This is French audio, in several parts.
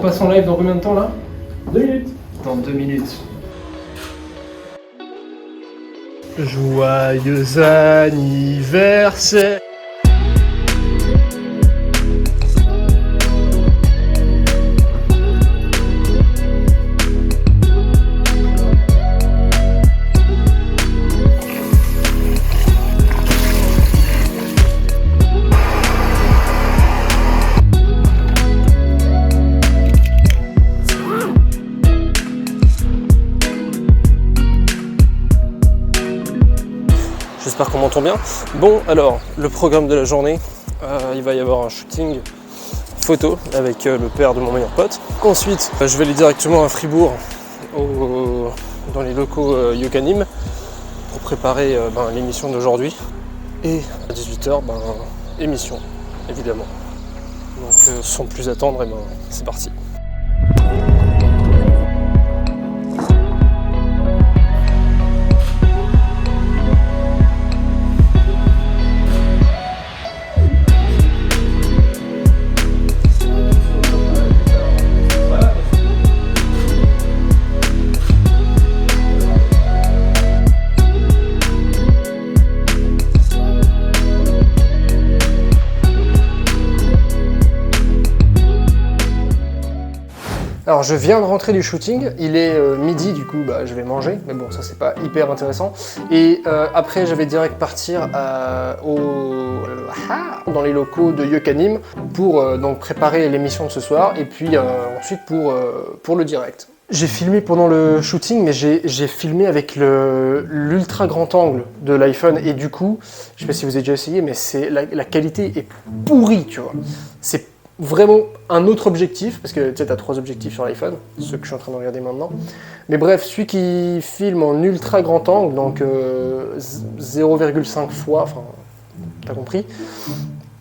passe en live dans combien de temps là? 2 minutes. Dans 2 minutes. Joyeux anniversaire. J'espère qu'on m'entend bien. Bon, alors, le programme de la journée, il va y avoir un shooting photo avec le père de mon meilleur pote. Ensuite, je vais aller directement à Fribourg, dans les locaux Yokanim, pour préparer l'émission d'aujourd'hui. Et à 18h, émission, évidemment. Donc, sans plus attendre, c'est parti. Alors je viens de rentrer du shooting, il est midi, du coup je vais manger, mais bon ça c'est pas hyper intéressant. Et après je vais direct partir dans les locaux de Yokanim pour donc préparer l'émission de ce soir et puis ensuite pour le direct. J'ai filmé pendant le shooting, mais j'ai filmé avec l'ultra grand angle de l'iPhone et du coup, je sais pas si vous avez déjà essayé, mais la qualité est pourrie, tu vois. C'est vraiment un autre objectif, parce que tu sais, tu as 3 objectifs sur l'iPhone, ceux que je suis en train de regarder maintenant. Mais bref, celui qui filme en ultra grand angle, donc 0,5 fois, enfin, t'as compris,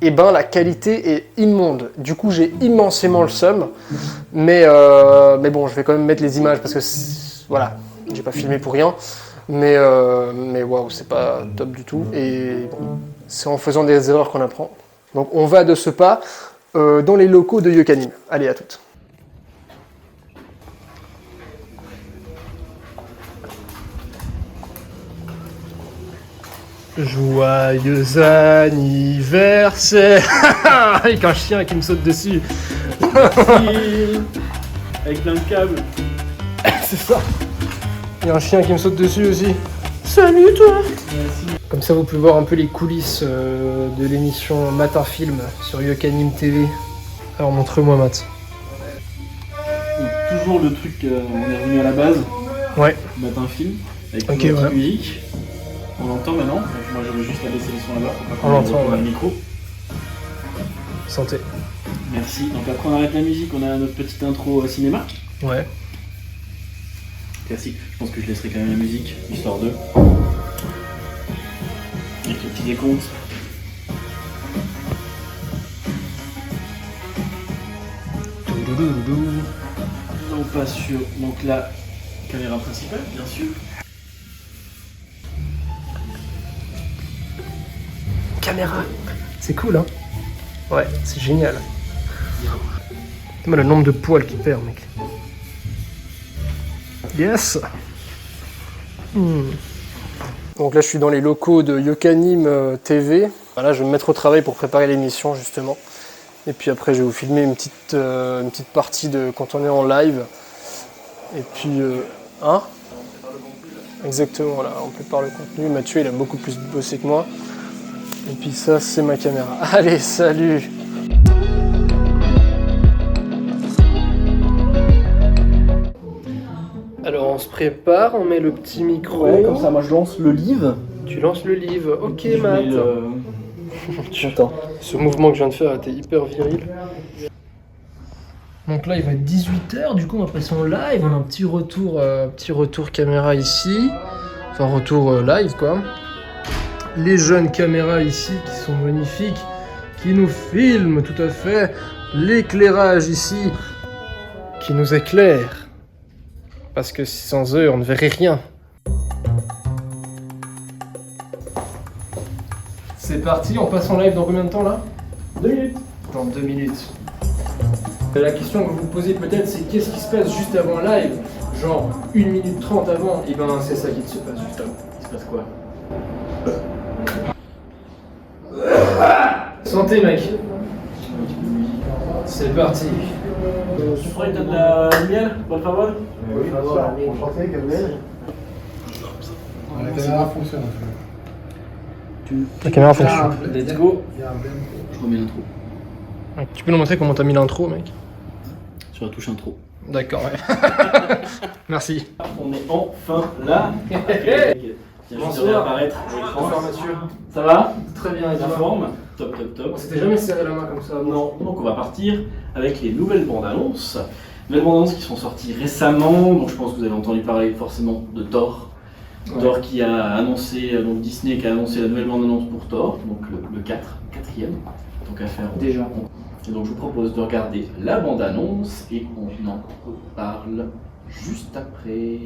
et la qualité est immonde. Du coup, j'ai immensément le seum, mais bon, je vais quand même mettre les images, parce que, voilà, j'ai pas filmé pour rien, mais waouh, c'est pas top du tout, et bon, c'est en faisant des erreurs qu'on apprend. Donc on va de ce pas dans les locaux de Yokanim. Allez, à toutes. Joyeux anniversaire. Avec un chien qui me saute dessus. Avec plein de câbles. C'est ça. Il y a un chien qui me saute dessus aussi. Salut toi. Merci. Comme ça vous pouvez voir un peu les coulisses de l'émission Matin Film sur Yokanim TV. Alors montre-moi Matt. Donc, toujours le truc, on est revenu à la base. Ouais. Matin Film. Avec notre musique. On l'entend maintenant. Donc, moi j'aurais juste à baisser les sons là-bas. On l'entend, le micro. Santé. Merci. Donc après on arrête la musique, on a notre petite intro cinéma. Ouais. Classique. Je pense que je laisserai quand même la musique, histoire de... Avec le petit décompte. On passe sur donc la caméra principale, bien sûr. Caméra. C'est cool, hein. Ouais, c'est génial. C'est le nombre de poils qu'il perd, mec. Yes. Donc là, je suis dans les locaux de Yokanim TV. Voilà, je vais me mettre au travail pour préparer l'émission, justement. Et puis après, je vais vous filmer une petite partie de quand on est en live. Et puis, exactement, voilà, on prépare le contenu. Mathieu, il a beaucoup plus bossé que moi. Et puis ça, c'est ma caméra. Allez, salut! Alors, on se prépare, on met le petit micro. Ouais, comme ça, moi je lance le live. Tu lances le livre. Ok, Je Matt. mets J'entends. Ce mouvement que je viens de faire était hyper viril. Donc là, il va être 18h, du coup, on va passer en live. On a un petit retour caméra ici. Enfin, retour live, quoi. Les jeunes caméras ici qui sont magnifiques, qui nous filment tout à fait. L'éclairage ici qui nous éclaire. Parce que sans eux, on ne verrait rien. C'est parti, on passe en live dans combien de temps là? 2 minutes. Dans 2 minutes. La question que vous vous posez peut-être, c'est qu'est-ce qui se passe juste avant un live? Genre 1 minute 30 avant, et ben c'est ça qui se passe juste avant. Il se passe quoi? Santé mec. C'est parti. Tu prends de la miel, por favor? Oui, enchanté, Gabriel. La caméra fonctionne. La caméra fonctionne. Let's go. Je remets l'intro. Tu peux nous montrer comment t'as mis l'intro mec? Sur la touche intro. D'accord, ouais. Merci. On est enfin là. Bonsoir. Apparaître. Bonsoir Mathieu. Ça va? Très bien, et La toi? forme? Top, top, top. On s'était jamais serré la main comme ça. Non, donc on va partir avec les nouvelles bandes annonces. Nouvelles bandes annonces qui sont sorties récemment. Donc je pense que vous avez entendu parler forcément de Thor. Ouais. Thor qui a annoncé, donc Disney qui a annoncé la nouvelle bande annonce pour Thor, donc le 4e. Donc à faire Déjà. Et donc je vous propose de regarder la bande annonce et on en reparle juste après.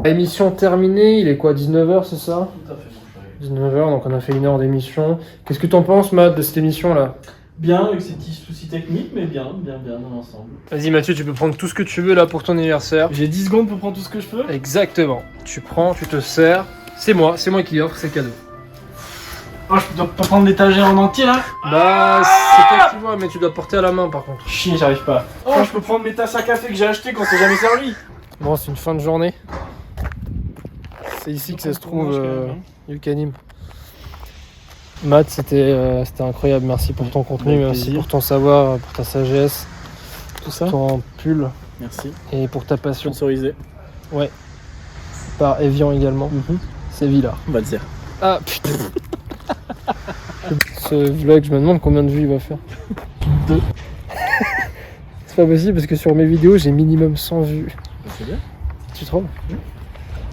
Émission terminée, il est quoi, 19h c'est ça? Tout à fait, mon chéri. 19h, donc on a fait 1 heure d'émission. Qu'est-ce que t'en penses Matt de cette émission là? Bien avec ces petits soucis techniques, mais bien dans l'ensemble. Vas-y Mathieu, tu peux prendre tout ce que tu veux là pour ton anniversaire. J'ai 10 secondes pour prendre tout ce que je peux. Exactement. Tu prends, tu te sers. C'est moi qui offre, c'est cadeau. Oh, je dois pas prendre l'étagère en entier là. Bah, c'est toi qui vois, mais tu dois porter à la main par contre. Chier, j'arrive pas. Oh, je peux prendre mes tasses à café que j'ai achetées qu'on s'est jamais servi. Bon, c'est une fin de journée. C'est ici que ça se trouve, Yucanim. Matt, c'était incroyable. Merci pour ton contenu, Avec merci plaisir. pour ton savoir, pour ta sagesse, Tout ça. ton pull Merci. et pour ta passion. Sponsorisé. Par Evian également. C'est Villard. On va le dire. Ah putain. Ce vlog, je me demande combien de vues il va faire. 2. C'est pas possible parce que sur mes vidéos, j'ai minimum 100 vues. C'est bien. Tu trouves?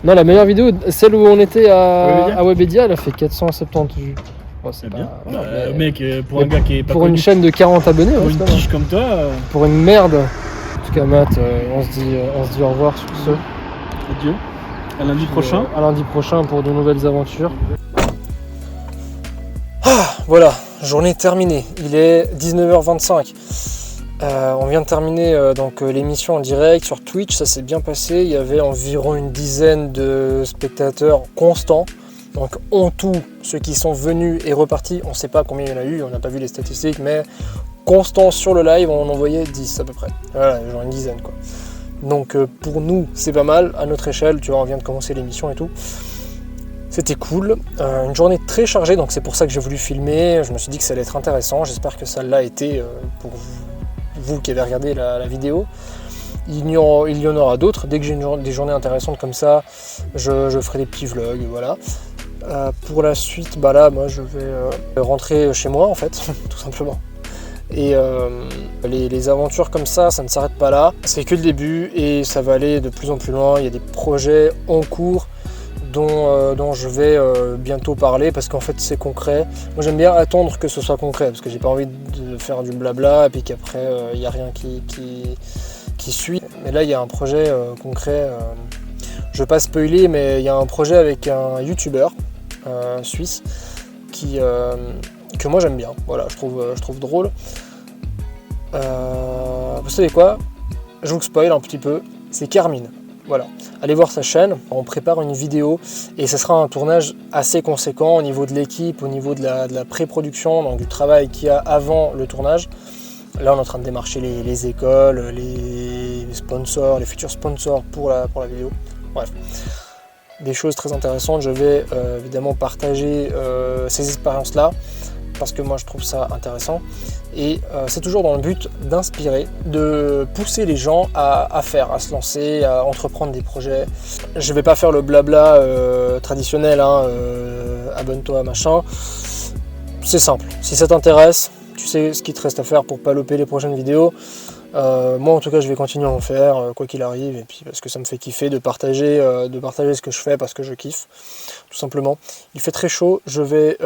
Non, la meilleure vidéo, celle où on était Webedia. à Webedia, elle a fait 470 vues. Bon, c'est C'est pas- bien. voilà, mais Mec, pour un gars qui est pas pour une connu, chaîne de 40 abonnés, pour ouais, une c'est pas mal. tige comme toi, Pour une merde. En tout cas, Matt, on se dit au revoir sur ce. adieu. À lundi prochain. À lundi prochain pour de nouvelles aventures. Voilà, journée terminée. Il est 19h25. On vient de terminer l'émission en direct sur Twitch, ça s'est bien passé. Il y avait environ une dizaine de spectateurs constants. Donc en tout, ceux qui sont venus et repartis, on ne sait pas combien il y en a eu, on n'a pas vu les statistiques, mais constants sur le live, on en voyait 10 à peu près. Voilà, genre une dizaine quoi. Donc pour nous, c'est pas mal, à notre échelle, tu vois, on vient de commencer l'émission et tout. C'était cool, une journée très chargée, donc c'est pour ça que j'ai voulu filmer. Je me suis dit que ça allait être intéressant, j'espère que ça l'a été pour vous qui avez regardé la vidéo. Il y en aura d'autres, dès que j'ai des journées intéressantes comme ça, je ferai des petits vlogs, voilà. Pour la suite, bah là, moi je vais rentrer chez moi en fait, tout simplement. Et les aventures comme ça ne s'arrête pas là, c'est que le début et ça va aller de plus en plus loin. Il y a des projets en cours dont je vais bientôt parler parce qu'en fait c'est concret. Moi j'aime bien attendre que ce soit concret parce que j'ai pas envie de faire du blabla et puis qu'après il n'y a rien qui suit. Mais là il y a un projet concret, je vais pas spoiler, mais il y a un projet avec un youtubeur suisse que moi j'aime bien, voilà, je trouve drôle. Vous savez quoi? Je vous spoil un petit peu, c'est Carmine. Voilà, allez voir sa chaîne, on prépare une vidéo et ce sera un tournage assez conséquent au niveau de l'équipe, au niveau de la pré-production, donc du travail qu'il y a avant le tournage. Là on est en train de démarcher les écoles, les sponsors, les futurs sponsors pour la vidéo. Bref, des choses très intéressantes. Je vais évidemment partager ces expériences-là parce que moi je trouve ça intéressant. Et c'est toujours dans le but d'inspirer, de pousser les gens à faire, à se lancer, à entreprendre des projets. Je vais pas faire le blabla traditionnel, hein, abonne-toi, machin. C'est simple, si ça t'intéresse, tu sais ce qu'il te reste à faire pour pas louper les prochaines vidéos. Moi en tout cas je vais continuer à en faire quoi qu'il arrive et puis parce que ça me fait kiffer de partager ce que je fais parce que je kiffe tout simplement. Il fait très chaud, je vais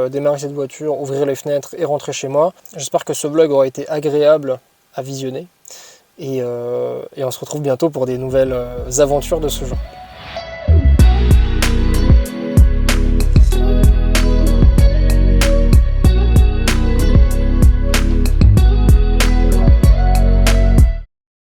démarrer cette voiture, ouvrir les fenêtres et rentrer chez moi. J'espère que ce vlog aura été agréable à visionner et on se retrouve bientôt pour des nouvelles aventures de ce genre.